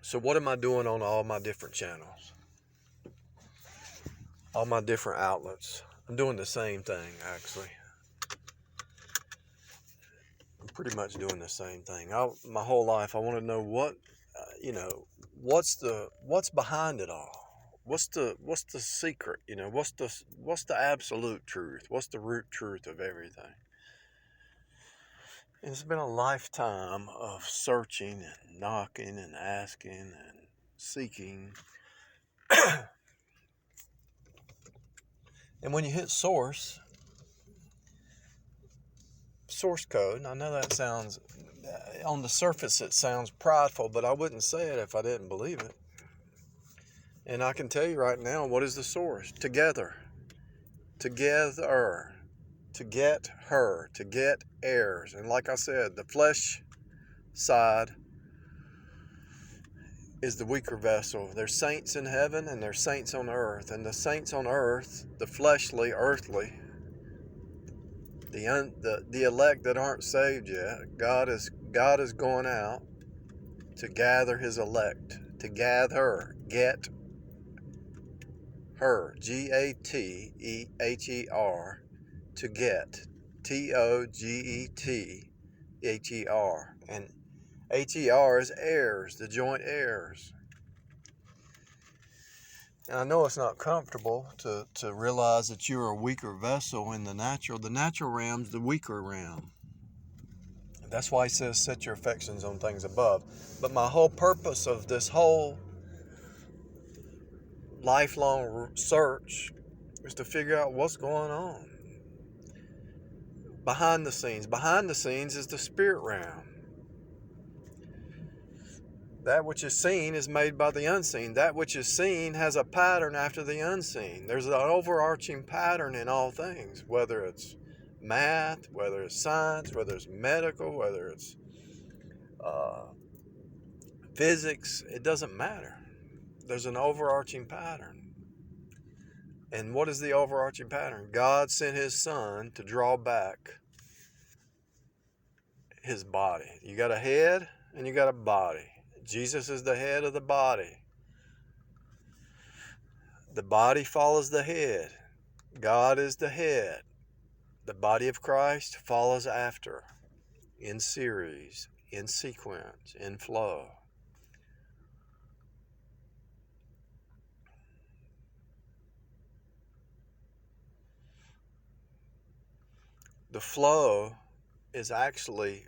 So what am I doing on all my different channels? All my different outlets? I'm doing the same thing, actually. I'm pretty much doing the same thing. My whole life, I want to know what's behind it all. What's the secret? What's the absolute truth? What's the root truth of everything? It's been a lifetime of searching and knocking and asking and seeking. And when you hit source code, I know that sounds, on the surface it sounds prideful, but I wouldn't say it if I didn't believe it. And I can tell you right now, what is the source? Together, to get her, to get heirs. And like I said, the flesh side is the weaker vessel. There's saints in heaven and there's saints on earth. And the saints on earth, the fleshly, earthly, the elect that aren't saved yet, God is going out to gather his elect, to gather, get her, G-A-T-E-H-E-R, to get, T-O-G-E-T-H-E-R, and H-E-R is heirs, the joint heirs. And I know it's not comfortable to realize that you're a weaker vessel in the natural. The natural realm's the weaker realm. That's why he says set your affections on things above. But my whole purpose of this whole lifelong search is to figure out what's going on. Behind the scenes. Behind the scenes is the spirit realm. That which is seen is made by the unseen. That which is seen has a pattern after the unseen. There's an overarching pattern in all things, whether it's math, whether it's science, whether it's medical, whether it's physics. It doesn't matter. There's an overarching pattern. And what is the overarching pattern? God sent his son to draw back his body. You got a head and you got a body. Jesus is the head of the body. The body follows the head. God is the head. The body of Christ follows after, in series, in sequence, in flow. The flow is actually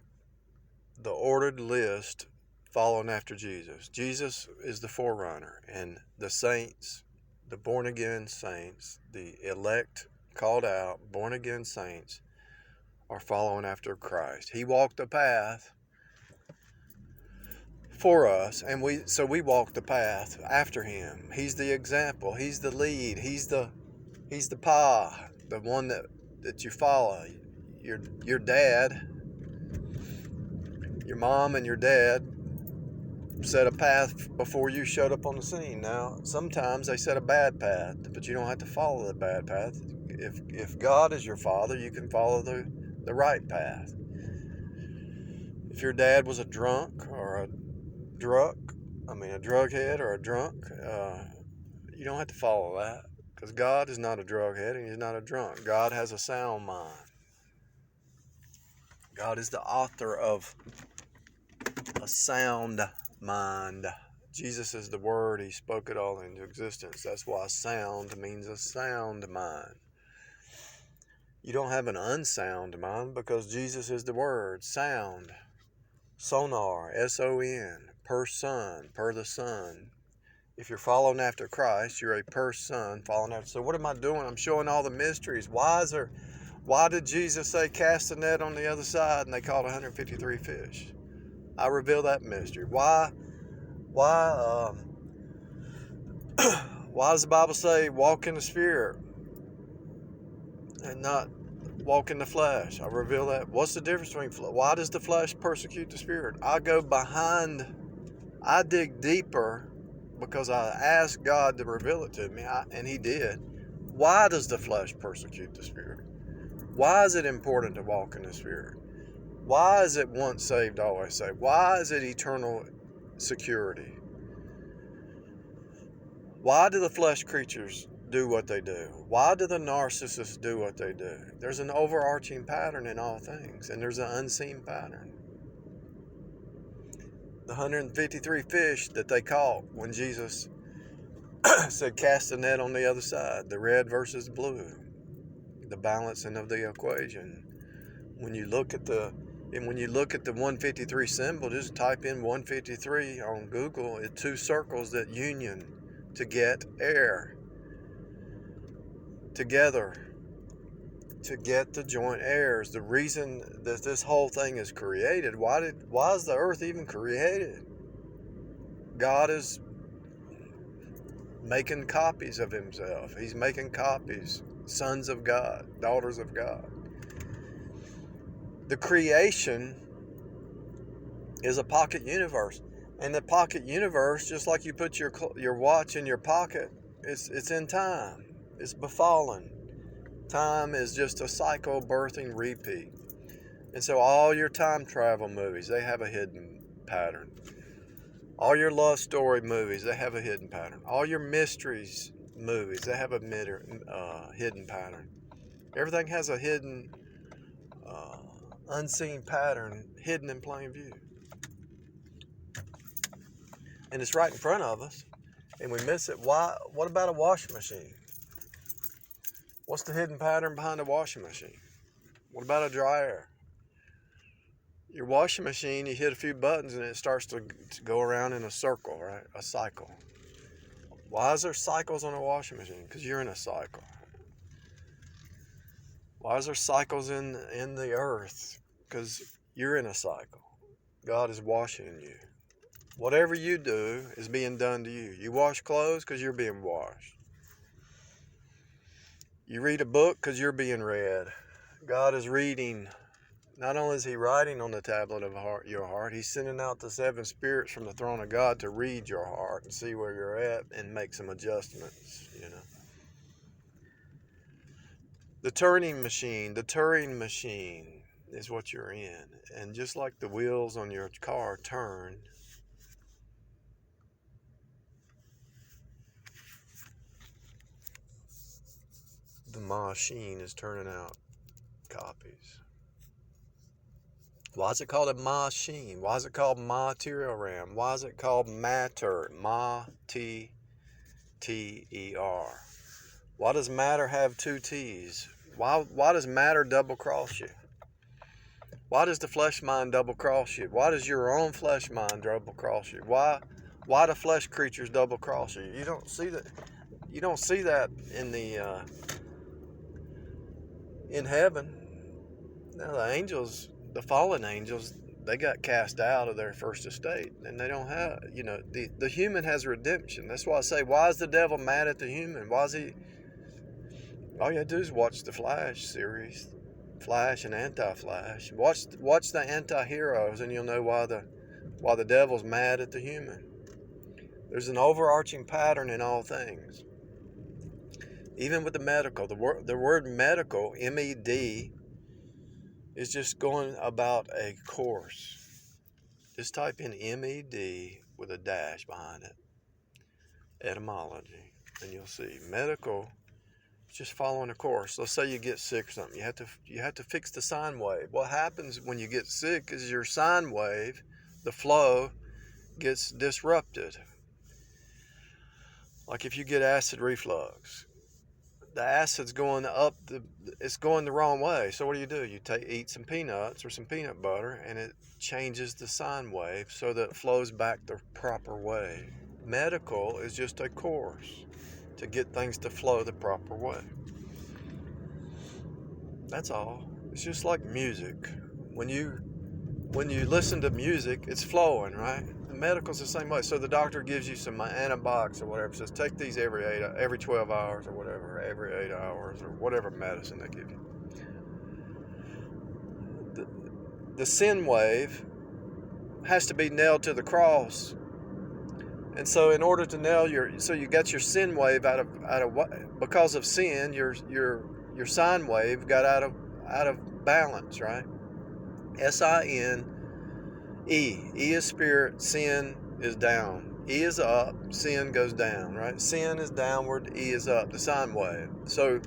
the ordered list following after Jesus. Jesus is the forerunner, and the saints, the born-again saints, the elect, called out, born-again saints, are following after Christ. He walked the path for us, and we walk the path after him. He's the example. He's the lead. He's the pa, the one that you follow. Your dad, your mom and your dad set a path before you showed up on the scene. Now, sometimes they set a bad path, but you don't have to follow the bad path. If God is your father, you can follow the right path. If your dad was a drunk or a drughead or a drunk, you don't have to follow that, because God is not a drughead and he's not a drunk. God has a sound mind. God is the author of a sound mind. Jesus is the word. He spoke it all into existence. That's why sound means a sound mind. You don't have an unsound mind, because Jesus is the word. Sound. Sonar. S-O-N. Per son. Per the Son. If you're following after Christ, you're a per son following after. So what am I doing? I'm showing all the mysteries. Why did Jesus say cast the net on the other side and they caught 153 fish? I reveal that mystery. Why does the Bible say walk in the Spirit and not walk in the flesh? I reveal that. What's the difference between why does the flesh persecute the Spirit? I dig deeper, because I asked God to reveal it to me, and he did. Why does the flesh persecute the Spirit? Why is it important to walk in the Spirit? Why is it once saved, always saved? Why is it eternal security? Why do the flesh creatures do what they do? Why do the narcissists do what they do? There's an overarching pattern in all things, and there's an unseen pattern. The 153 fish that they caught when Jesus said, cast the net on the other side, the red versus blue, the balancing of the equation. When you look at the 153 symbol, just type in 153 on Google. It's two circles that union to get air together, to get the joint airs. The reason that this whole thing is created, why is the earth even created? God is making copies of himself. He's making copies, sons of God, daughters of God. The creation is a pocket universe. And the pocket universe, just like you put your watch in your pocket, it's in time. It's befallen. Time is just a cycle, birthing, repeat. And so all your time travel movies, they have a hidden pattern. All your love story movies, they have a hidden pattern. All your mysteries movies, they have a hidden pattern. Everything has a hidden, unseen pattern, hidden in plain view. And it's right in front of us, and we miss it. Why? What about a washing machine? What's the hidden pattern behind a washing machine? What about a dryer? Your washing machine, you hit a few buttons and it starts to go around in a circle, right? A cycle. Why is there cycles on a washing machine? Because you're in a cycle. Why is there cycles in the earth? Because you're in a cycle. God is washing you. Whatever you do is being done to you. You wash clothes because you're being washed. You read a book because you're being read. God is reading. Not only is he writing on the tablet of your heart, he's sending out the 7 spirits from the throne of God to read your heart and see where you're at and make some adjustments, The Turing machine is what you're in. And just like the wheels on your car turn, the machine is turning out copies. Why is it called a machine? Why is it called material RAM? Why is it called matter? M-A-T-T-E-R. Why does matter have 2 T's? Why does matter double cross you? Why does the flesh mind double cross you? Why does your own flesh mind double cross you? Why do flesh creatures double cross you? You don't see that. You don't see that in heaven. Now the angels, the fallen angels, they got cast out of their first estate, and they don't have, the human has redemption. That's why I say, why is the devil mad at the human? Why is he? All you have to do is watch the Flash series, Flash and Anti-Flash. Watch the anti-heroes, and you'll know why the devil's mad at the human. There's an overarching pattern in all things. Even with the medical, the word medical, M-E-D, is just going about a course. Just type in M-E-D with a dash behind it, etymology, and you'll see medical. Just following a course. Let's say you get sick or something. You have to fix the sine wave. What happens when you get sick is your sine wave, the flow, gets disrupted. Like if you get acid reflux, the acid's going up, it's going the wrong way. So what do? You eat some peanuts or some peanut butter, and it changes the sine wave so that it flows back the proper way. Medical is just a course to get things to flow the proper way. That's all. It's just like music. When you listen to music, it's flowing, right? The medical's the same way. So the doctor gives you some antibiotics or whatever, says take these every 12 hours or whatever, every 8 hours or whatever medicine they give you. The sin wave has to be nailed to the cross. And so in order to nail you got your sin wave out of because of sin, your sine wave got out of balance, right? S-I-N-E. E is spirit, sin is down. E is up, sin goes down, right? Sin is downward, E is up, the sine wave. So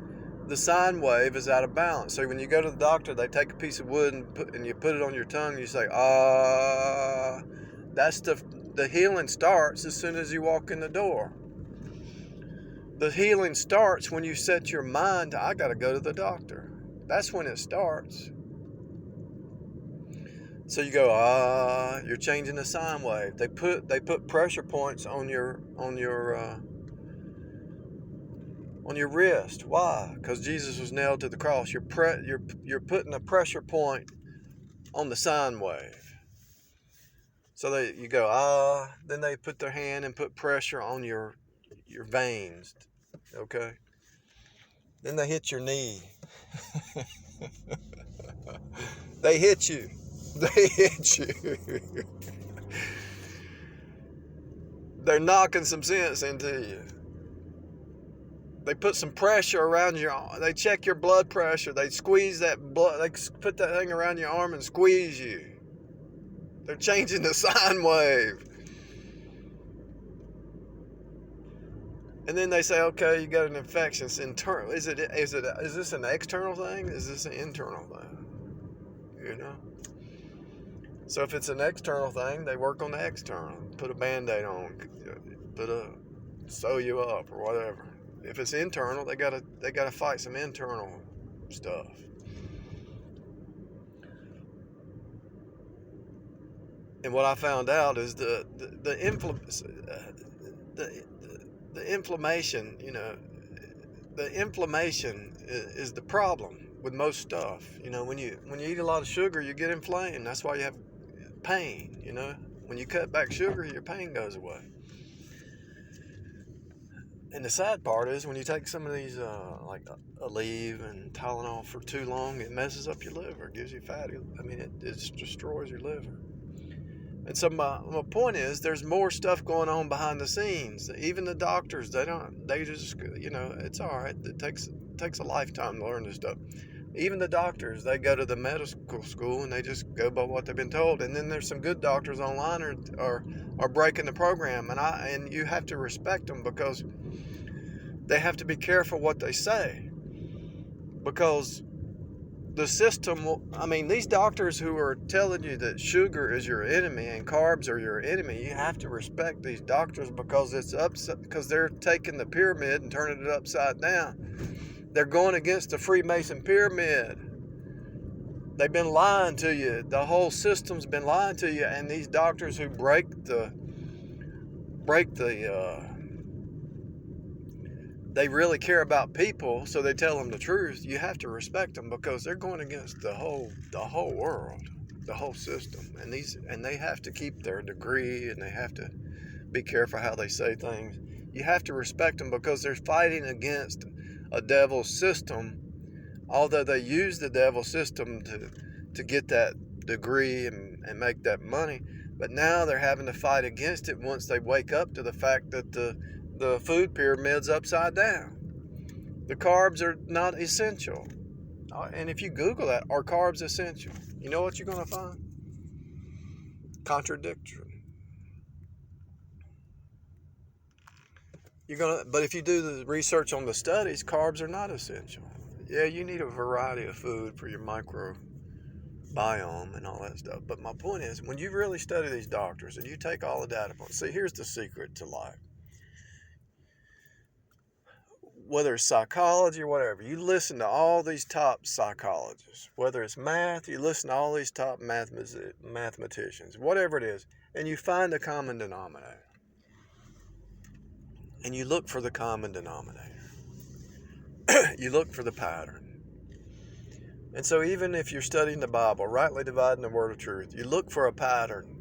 the sine wave is out of balance. So when you go to the doctor, they take a piece of wood and you put it on your tongue, and you say, ah. That's the healing starts as soon as you walk in the door. The healing starts when you set your mind, I got to go to the doctor. That's when it starts. So you go, you're changing the sine wave. They put pressure points on your wrist. Why? Because Jesus was nailed to the cross. You're putting a pressure point on the sine wave. So you go, then they put their hand and put pressure on your veins. Okay? Then they hit your knee. They hit you. They hit you. They're knocking some sense into you. They put some pressure around your arm. They check your blood pressure. They squeeze that blood. They put that thing around your arm and squeeze you. They're changing the sine wave. And then they say, okay, you got an infection. It's internal. Is this an external thing? Is this an internal thing? You know? So if it's an external thing, they work on the external. Put a Band-Aid on. Sew you up or whatever. If it's internal, they gotta fight some internal stuff. And what I found out is the inflammation, the inflammation is the problem with most stuff. When you eat a lot of sugar, you get inflamed. That's why you have pain. When you cut back sugar, your pain goes away. And the sad part is when you take some of these, like Aleve and Tylenol for too long, it messes up your liver. It gives you fatty. It destroys your liver. And so my point is, there's more stuff going on behind the scenes. Even the doctors, they just, it's all right. It takes a lifetime to learn this stuff. Even the doctors, they go to the medical school and they just go by what they've been told. And then there's some good doctors online are breaking the program, and you have to respect them because they have to be careful what they say, because the system these doctors who are telling you that sugar is your enemy and carbs are your enemy, you have to respect these doctors because they're taking the pyramid and turning it upside down. They're going against the Freemason pyramid. They've been lying to you. The whole system's been lying to you, and these doctors who they really care about people, so they tell them the truth. You have to respect them because they're going against the whole world, the whole system, and they have to keep their degree, and they have to be careful how they say things. You have to respect them because they're fighting against a devil system, although they use the devil system to get that degree and make that money. But now they're having to fight against it once they wake up to the fact that the food pyramid's upside down. The carbs are not essential. And if you Google that, are carbs essential? You know what you're going to find? Contradictory. But if you do the research on the studies, carbs are not essential. Yeah, you need a variety of food for your microbiome and all that stuff. But my point is, when you really study these doctors and you take all the data points, see, here's the secret to life. Whether it's psychology or whatever, you listen to all these top psychologists. Whether it's math, you listen to all these top mathematicians, whatever it is, and you find the common denominator. And you look for the common denominator. You look for the pattern. And so even if you're studying the Bible, rightly dividing the word of truth, you look for a pattern.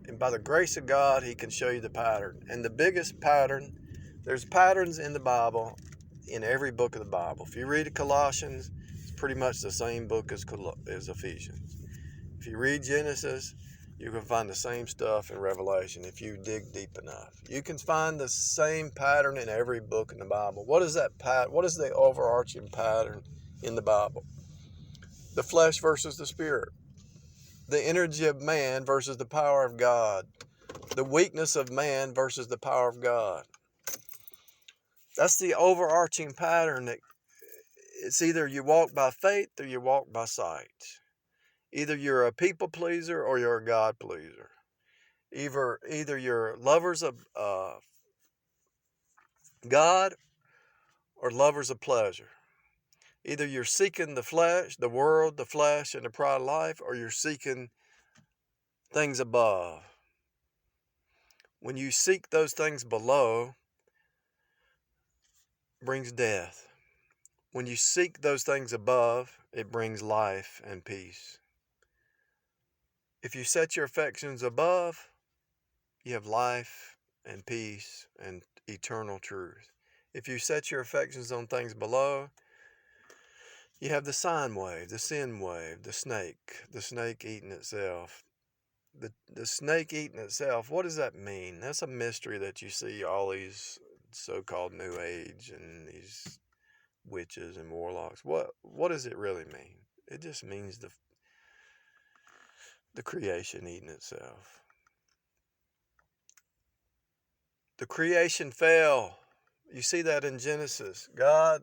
And by the grace of God, He can show you the pattern. And the biggest pattern, there's patterns in the Bible, in every book of the Bible. If you read Colossians, it's pretty much the same book as Ephesians. If you read Genesis, you can find the same stuff in Revelation if you dig deep enough. You can find the same pattern in every book in the Bible. What is that pattern? What is the overarching pattern in the Bible? The flesh versus the spirit. The energy of man versus the power of God. The weakness of man versus the power of God. That's the overarching pattern. That it's either you walk by faith or you walk by sight. Either you're a people pleaser or you're a God pleaser. Either you're lovers of God or lovers of pleasure. Either you're seeking the flesh, the world, the flesh, and the pride of life, or you're seeking things above. When you seek those things below, it brings death. When you seek those things above, it brings life and peace. If you set your affections above, you have life and peace and eternal truth. If you set your affections on things below, you have the sine wave, the sin wave, the snake eating itself. The snake eating itself, what does that mean? That's a mystery that you see all these so-called New Age and these witches and warlocks. What does it really mean? It just means the creation eating itself. The creation fell. You see that in Genesis. God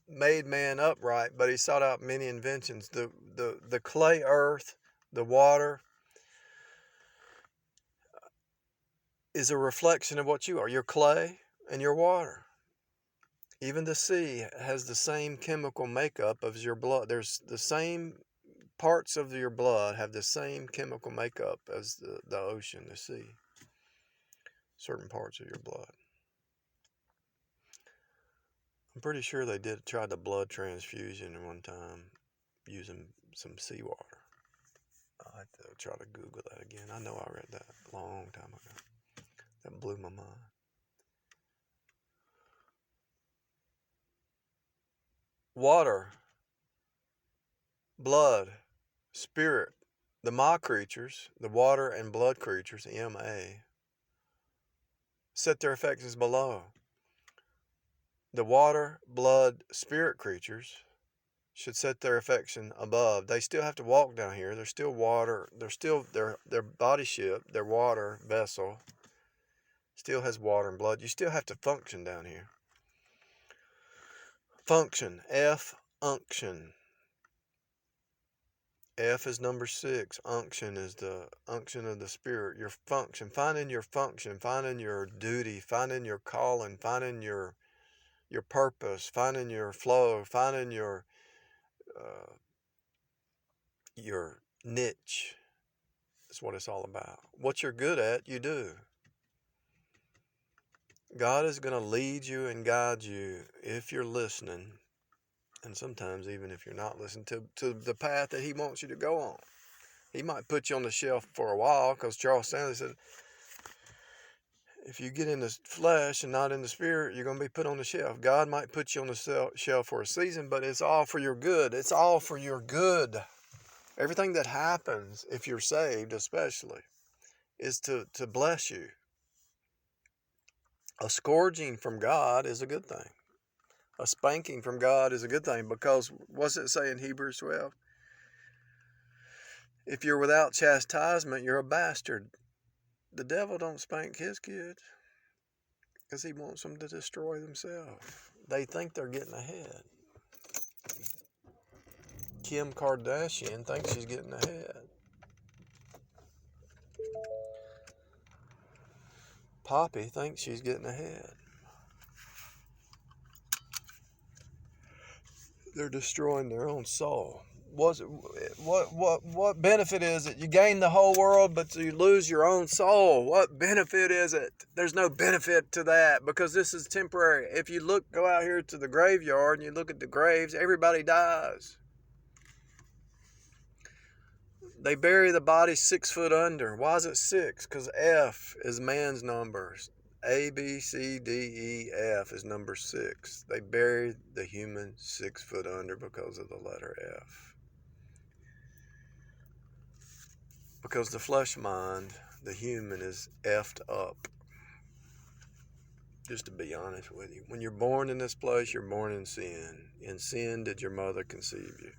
made man upright, but he sought out many inventions. The clay earth, the water, is a reflection of what you are. You're clay and you're water. Even the sea has the same chemical makeup as your blood. There's the same parts of your blood have the same chemical makeup as the ocean, the sea. Certain parts of your blood. I'm pretty sure they tried the blood transfusion at one time using some seawater. I'll have to try to Google that again. I know I read that a long time ago. That blew my mind. Water, blood, spirit, the Ma creatures, the water and blood creatures, M-A, set their affections below. The water, blood, spirit creatures should set their affection above. They still have to walk down here. They're still water. They're still their body ship, their water vessel still has water and blood. You still have to function down here. Function, F, unction. F is number 6. Unction is the unction of the Spirit. Your function, finding your function, finding your duty, finding your calling, finding your purpose, finding your flow, finding your niche. That's what it's all about. What you're good at, you do. God is going to lead you and guide you if you're listening, and sometimes even if you're not listening to the path that he wants you to go on. He might put you on the shelf for a while, because Charles Stanley said, if you get in the flesh and not in the spirit, you're going to be put on the shelf. God might put you on the shelf for a season, but it's all for your good. It's all for your good. Everything that happens, if you're saved especially, is to bless you. A scourging from God is a good thing. A spanking from God is a good thing, because what's it say in Hebrews 12? If you're without chastisement, you're a bastard. The devil don't spank his kids because he wants them to destroy themselves. They think they're getting ahead. Kim Kardashian thinks she's getting ahead. Poppy thinks she's getting ahead. They're destroying their own soul. What benefit is it? You gain the whole world, but you lose your own soul. What benefit is it? There's no benefit to that, because this is temporary. If you go out here to the graveyard and you look at the graves, everybody dies. They bury the body 6 foot under. Why is it 6? Because F is man's numbers. A, B, C, D, E, F is number 6. They buried the human 6 foot under because of the letter F. Because the flesh mind, the human, is effed up. Just to be honest with you. When you're born in this place, you're born in sin. In sin did your mother conceive you.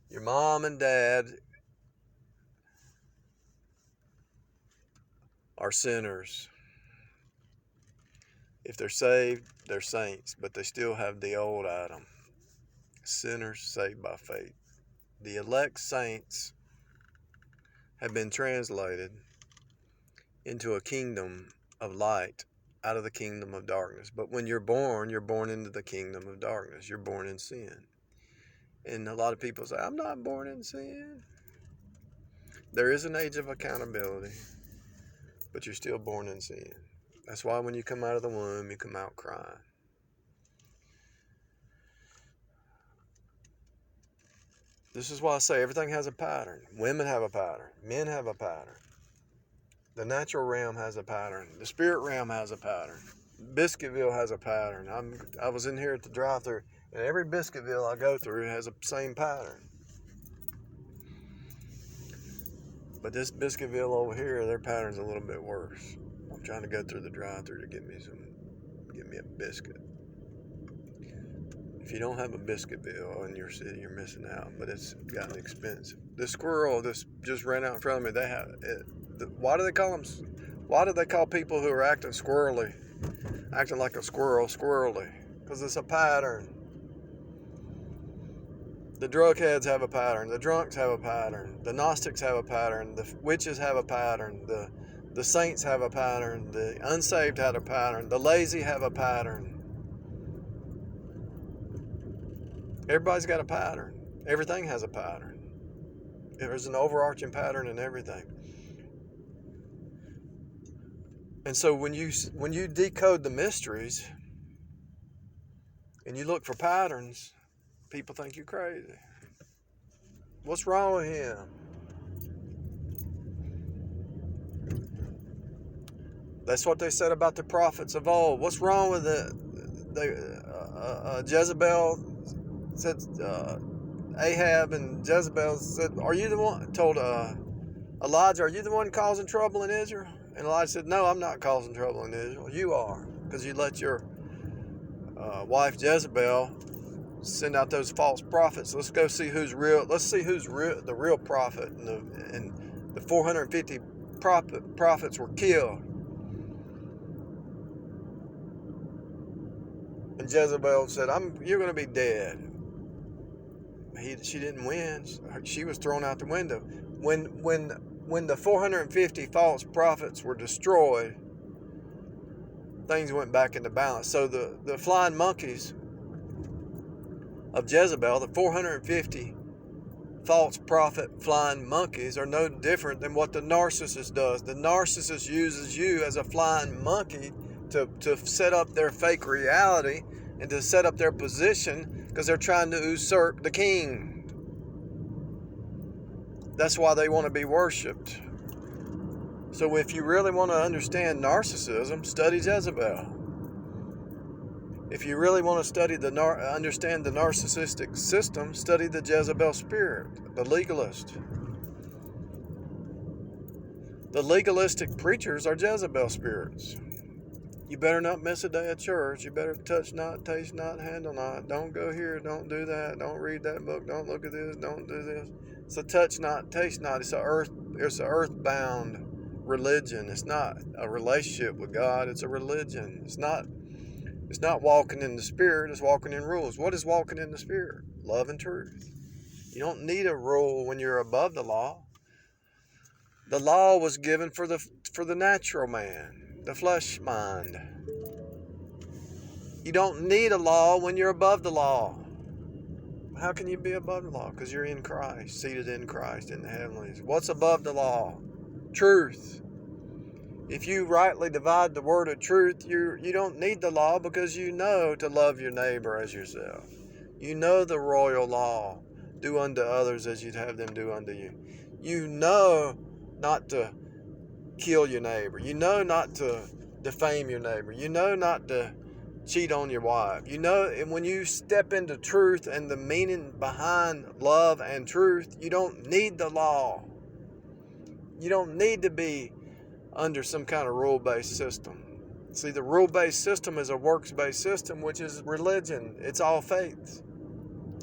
Your mom and dad are sinners. If they're saved, they're saints, but they still have the old Adam. Sinners saved by faith. The elect saints have been translated into a kingdom of light out of the kingdom of darkness. But when you're born into the kingdom of darkness. You're born in sin. And a lot of people say, I'm not born in sin. There is an age of accountability, but you're still born in sin. That's why when you come out of the womb, you come out crying. This is why I say everything has a pattern. Women have a pattern. Men have a pattern. The natural realm has a pattern. The spirit realm has a pattern. Biscuitville has a pattern. I was in here at the drive-thru, and every Biscuitville I go through has the same pattern. But this Biscuitville over here, their pattern's a little bit worse. I'm trying to go through the drive-thru to get me a biscuit. If you don't have a Biscuitville in your city, you're missing out. But it's gotten expensive. This squirrel, this just ran out in front of me. They have it. Why do they call people who are acting squirrely, acting like a squirrel, squirrely? Because it's a pattern. The drug heads have a pattern. The drunks have a pattern. The Gnostics have a pattern. The witches have a pattern. The saints have a pattern. The unsaved have a pattern. The lazy have a pattern. Everybody's got a pattern. Everything has a pattern. There's an overarching pattern in everything. And so when you decode the mysteries and you look for patterns, people think you're crazy. What's wrong with him? That's what they said about the prophets of old. What's wrong with Jezebel said, Ahab and Jezebel said, are you the one, told Elijah, are you the one causing trouble in Israel? And Elijah said, no, I'm not causing trouble in Israel. You are, because you let your wife Jezebel send out those false prophets. Let's go see who's real. Let's see who's the real prophet. And the 450 prophets were killed. And Jezebel said, you're going to be dead. She didn't win. She was thrown out the window. When the 450 false prophets were destroyed, things went back into balance. So the flying monkeys of Jezebel, the 450 false prophet flying monkeys, are no different than what the narcissist does. The narcissist uses you as a flying monkey to set up their fake reality and to set up their position, because they're trying to usurp the king. That's why they want to be worshipped. So if you really want to understand narcissism, study Jezebel. If you really want to understand the narcissistic system, study the Jezebel spirit, the legalist. The legalistic preachers are Jezebel spirits. You better not miss a day at church. You better touch not, taste not, handle not. Don't go here. Don't do that. Don't read that book. Don't look at this. Don't do this. It's a touch not, taste not. It's a earthbound religion. It's not a relationship with God. It's a religion. It's not walking in the Spirit. It's walking in rules. What is walking in the Spirit? Love and truth. You don't need a rule when you're above the law. The law was given for the natural man, the flesh mind. You don't need a law when you're above the law. How can you be above the law? Because you're in Christ, seated in Christ in the heavenlies. What's above the law? Truth. If you rightly divide the word of truth, you don't need the law, because you know to love your neighbor as yourself. You know the royal law. Do unto others as you'd have them do unto you. You know not to kill your neighbor. You know not to defame your neighbor. You know not to cheat on your wife. You know, and when you step into truth and the meaning behind love and truth, you don't need the law. You don't need to be under some kind of rule-based system. See, the rule-based system is a works-based system, which is religion. It's all faith.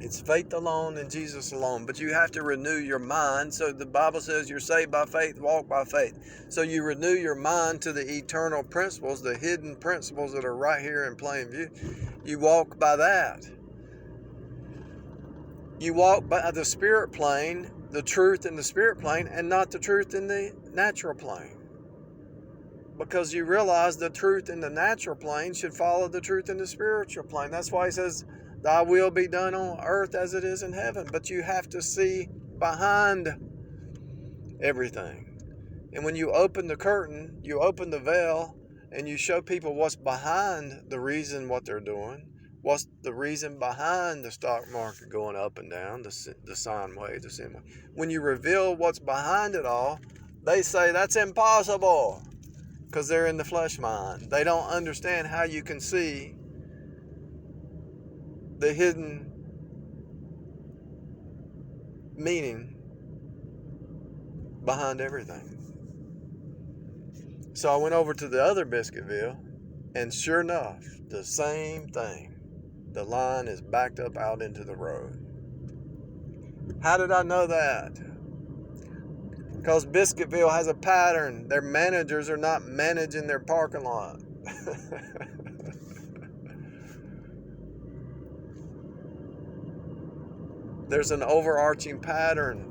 It's faith alone and Jesus alone. But you have to renew your mind. So the Bible says you're saved by faith, walk by faith. So you renew your mind to the eternal principles, the hidden principles that are right here in plain view. You walk by that. You walk by the spirit plane, the truth in the spirit plane, and not the truth in the natural plane. Because you realize the truth in the natural plane should follow the truth in the spiritual plane. That's why he says, thy will be done on earth as it is in heaven. But you have to see behind everything. And when you open the curtain, you open the veil, and you show people what's behind the reason what they're doing. What's the reason behind the stock market going up and down, the sine wave, the sin wave. When you reveal what's behind it all, they say that's impossible because they're in the flesh mind. They don't understand how you can see the hidden meaning behind everything. So I went over to the other Biscuitville, and sure enough, the same thing. The line is backed up out into the road. How did I know that? Because Biscuitville has a pattern. Their managers are not managing their parking lot. There's an overarching pattern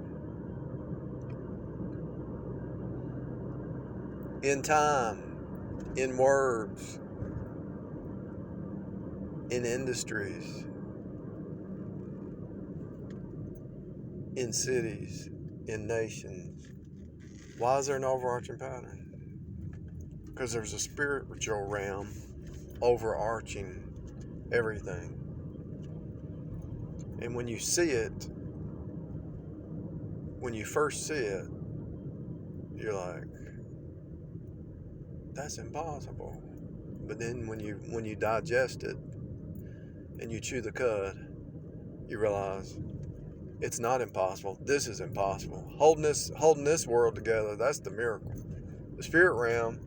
in time, in words, in industries, in cities, in nations. Why is there an overarching pattern? Because there's a spiritual realm overarching everything. And when you see it, when you first see it, you're like, that's impossible. But then when you digest it and you chew the cud, you realize it's not impossible. This is impossible. Holding this world together, that's the miracle. The spirit realm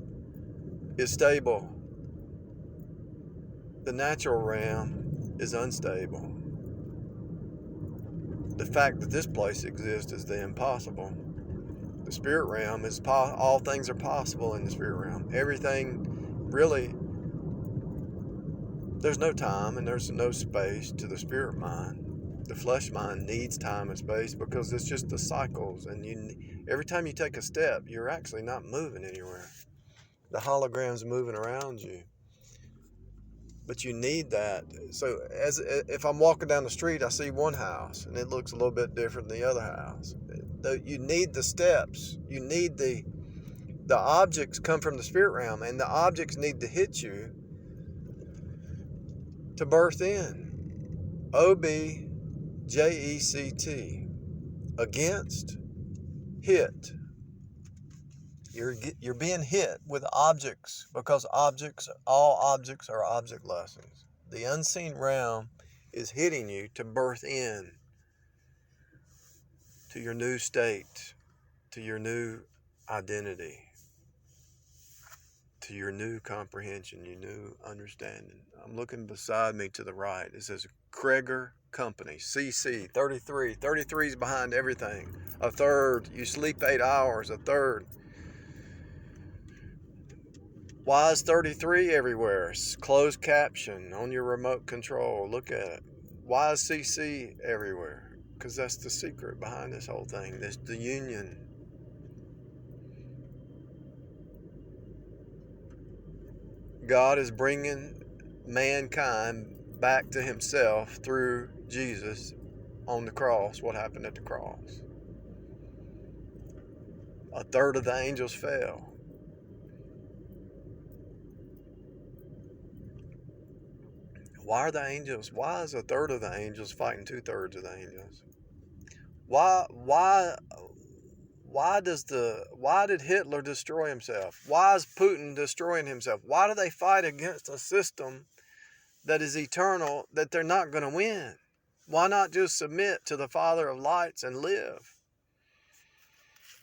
is stable. The natural realm is unstable. The fact that this place exists is the impossible. The spirit realm is all things are possible in the spirit realm. Everything really, there's no time and there's no space to the spirit mind. The flesh mind needs time and space because it's just the cycles, and every time you take a step, you're actually not moving anywhere. The hologram's moving around you. But you need that. So if I'm walking down the street, I see one house and it looks a little bit different than the other house. You need the steps. You need the objects come from the spirit realm, and the objects need to hit you to birth in. OBJECT. Against, hit. You're being hit with objects because all objects are object lessons. The unseen realm is hitting you to birth in to your new state, to your new identity, to your new comprehension, your new understanding. I'm looking beside me to the right. It says Kreger Company, CC, 33. 33 is behind everything. A third, you sleep 8 hours, a third. Why is 33 everywhere? It's closed caption on your remote control. Look at it. Why is CC everywhere? Because that's the secret behind this whole thing. This the union. God is bringing mankind back to himself through Jesus on the cross. What happened at the cross? A third of the angels fell. Why is a third of the angels fighting 2/3 of the angels? Why did Hitler destroy himself? Why is Putin destroying himself? Why do they fight against a system that is eternal that they're not going to win? Why not just submit to the Father of lights and live?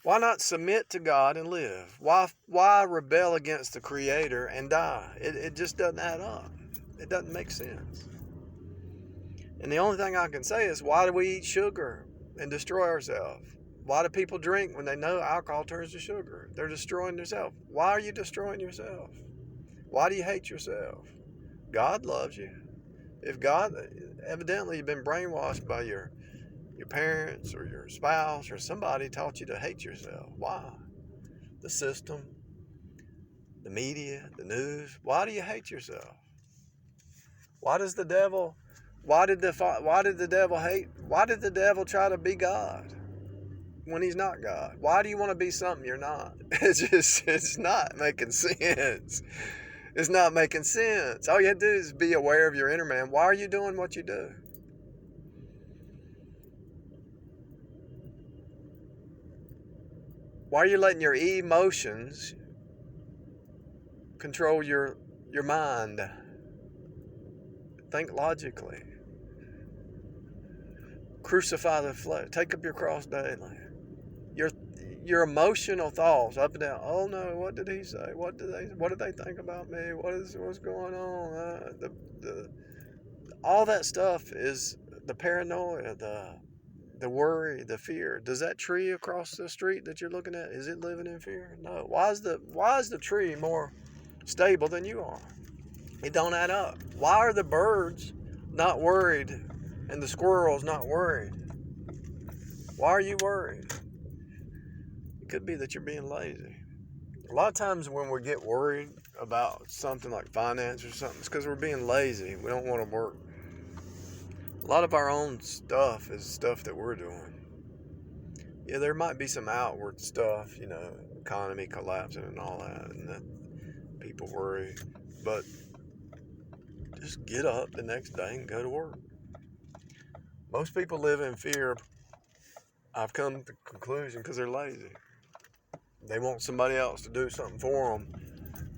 Why not submit to God and live? Why rebel against the Creator and die? It just doesn't add up. It doesn't make sense. And the only thing I can say is, why do we eat sugar and destroy ourselves? Why do people drink when they know alcohol turns to sugar? They're destroying themselves. Why are you destroying yourself? Why do you hate yourself? God loves you. If God, evidently you've been brainwashed by your parents or your spouse or somebody taught you to hate yourself. Why? The system, the media, the news. Why do you hate yourself? Why did the devil hate? Why did the devil try to be God when he's not God? Why do you want to be something you're not? It's not making sense. It's not making sense. All you have to do is be aware of your inner man. Why are you doing what you do? Why are you letting your emotions control your mind? Think logically. Crucify the flesh. Take up your cross daily. Your emotional thoughts up and down. Oh no, what did he say? What did they think about me? What's going on? All that stuff is the paranoia, the worry, the fear. Does that tree across the street that you're looking at, is it living in fear? No. Why is the tree more stable than you are? It don't add up. Why are the birds not worried and the squirrels not worried? Why are you worried? It could be that you're being lazy. A lot of times when we get worried about something like finance or something, it's because we're being lazy. We don't want to work. A lot of our own stuff is stuff that we're doing. Yeah, there might be some outward stuff, economy collapsing and all that, and that people worry. But just get up the next day and go to work. Most people live in fear. I've come to the conclusion because they're lazy. They want somebody else to do something for them.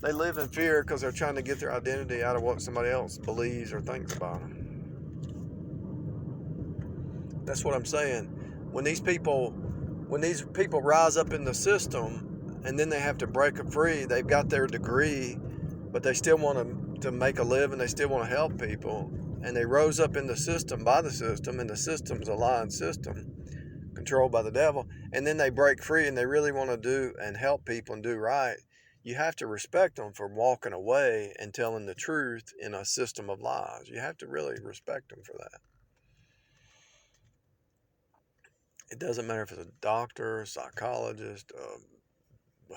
They live in fear because they're trying to get their identity out of what somebody else believes or thinks about them. That's what I'm saying. When these people rise up in the system and then they have to break it free, they've got their degree, but they still want to make a living, they still want to help people, and they rose up in the system by the system, and the system's a lying system controlled by the devil, and then they break free and they really want to do and help people and do right. You have to respect them for walking away and telling the truth in a system of lies. You have to really respect them for that. It doesn't matter if it's a doctor, psychologist,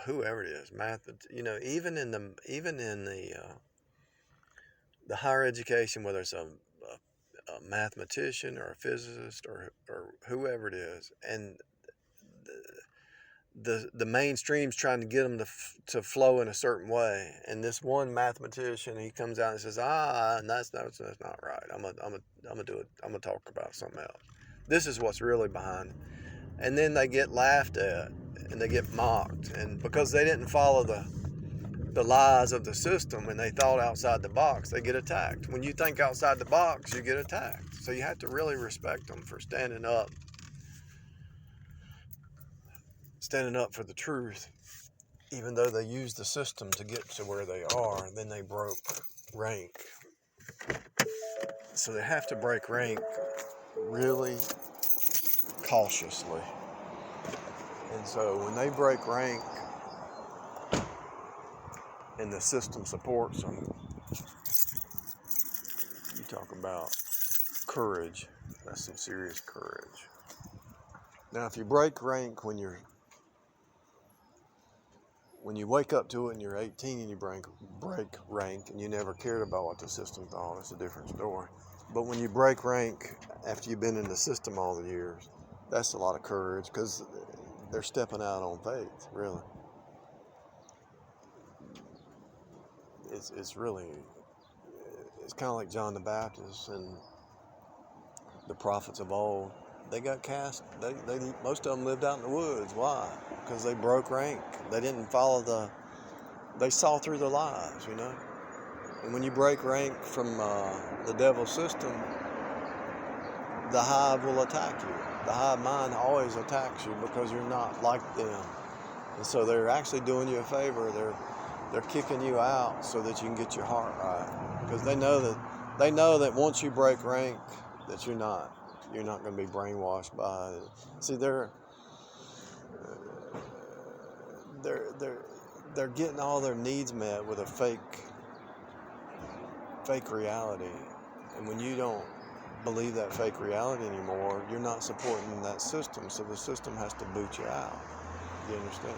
whoever it is, even in the higher education, whether it's a mathematician or a physicist or whoever it is, and the mainstream's trying to get them to flow in a certain way, and this one mathematician, he comes out and says, that's not right. I'm gonna do it. I'm gonna talk about something else. This is what's really behind it. And then they get laughed at and they get mocked, and because they didn't follow the lies of the system and they thought outside the box, they get attacked. When you think outside the box, you get attacked. So you have to really respect them for standing up for the truth, even though they used the system to get to where they are. And then they broke rank. So they have to break rank really cautiously. And so when they break rank and the system supports them, you talk about courage. That's some serious courage. Now, if you break rank when you wake up to it and you're 18 and you break rank and you never cared about what the system thought, it's a different story. But when you break rank after you've been in the system all the years, that's a lot of courage, because they're stepping out on faith, really. It's kind of like John the Baptist and the prophets of old. They got cast. Most of them lived out in the woods. Why? Because they broke rank. They didn't follow they saw through the lies, And when you break rank from the devil's system, the hive will attack you. The hive mind always attacks you because you're not like them. And so they're actually doing you a favor. They're kicking you out so that you can get your heart right. Because they know that once you break rank that you're not going to be brainwashed by. See, they're getting all their needs met with a fake reality, and when you don't believe that fake reality anymore, you're not supporting that system, so the system has to boot you out. You understand?